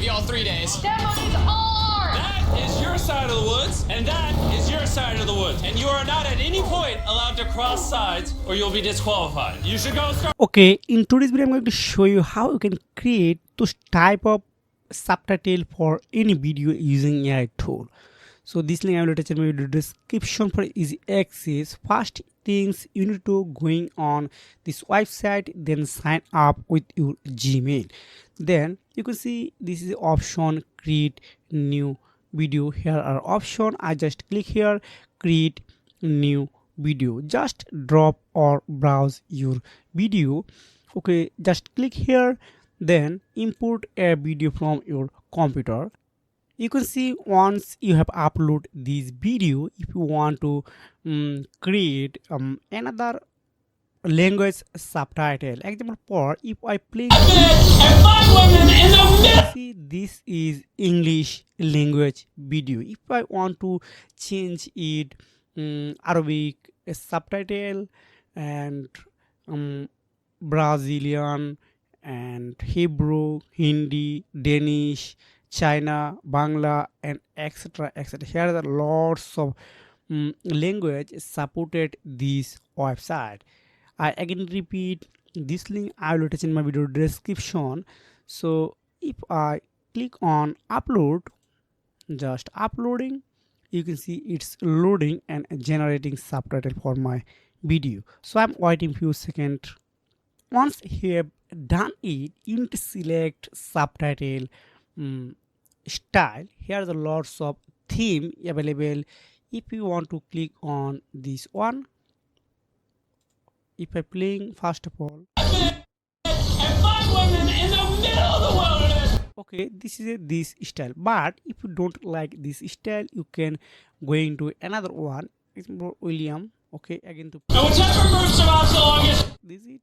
give y'all 3 days. Ceremonies are! That is your side of the woods, and that is your side of the woods. And you are not at any point allowed to cross sides or you'll be disqualified. You should go start. Okay, in today's video I'm going to show you how you can create those type of subtitle for any video using AI tool. So this link I will attach in my video description for easy access. First things you need to going on this website, then sign up with your Gmail. Then you can see this is the option create new video. Here are option. I just click here, create new video. Just drop or browse your video. Okay, just click here, then import a video from your computer. You can see once you have uploaded this video, if you want to create another language subtitle, example for if I play, see this is English language video. If I want to change it Arabic subtitle and Brazilian and Hebrew, Hindi, Danish, China, Bangla, and etc. etc. Here are lots of language supported this website. I again repeat this link I will attach in my video description. So if I click on upload, just uploading, you can see it's loading and generating subtitle for my video. So I'm waiting few seconds. Once you have done it, you need to select subtitle style. Here are the lots of theme available. If you want to click on this one, if I playing first of all, okay, this is this style. But if you don't like this style, you can going to another one. It's more William. Okay, again to this is it.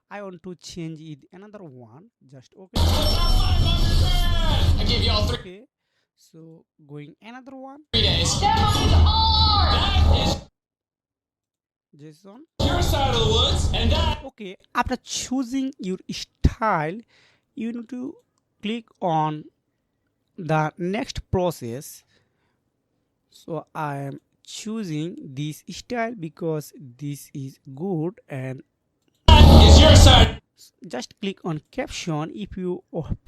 I want to change it another one. Just okay. I give y'all 3 Okay, so going another one. days. Ceremonies are! That is Jason. your side of the woods, and that Okay, after choosing your style, you need to click on the next process. So I am choosing this style because this is good, and is your side. just click on caption. If you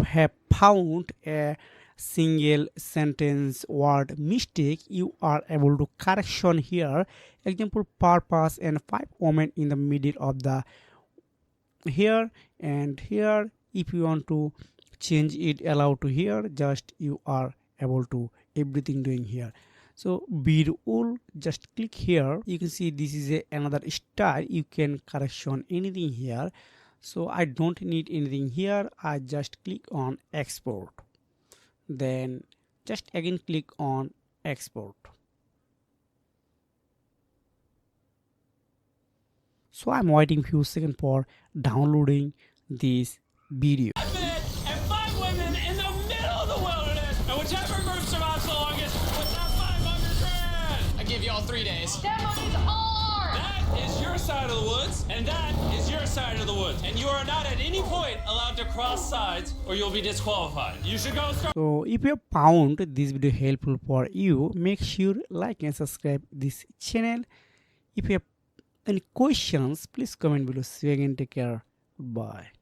have found a single sentence word mistake, you are able to correction here. Example purpose and 5 women in the middle of the here and here. If you want to change it allow to here, just you are able to everything doing here. So bead wool, just click here. You can see this is another style. You can correction anything here. So I don't need anything here. I just click on export, then just again click on export. So I'm waiting few seconds for downloading this video. And 5 women in the middle of the wilderness, and whichever group survives the longest wins that 500 grand. I give y'all 3 days. Ceremonies are! That is your side of the woods, and that is your side of the woods. And you are not at any point allowed to cross sides or you'll be disqualified. You should go start. So if you found this video helpful for you, make sure like and subscribe this channel. If you have any questions, please comment below. See you again. Take care. Bye.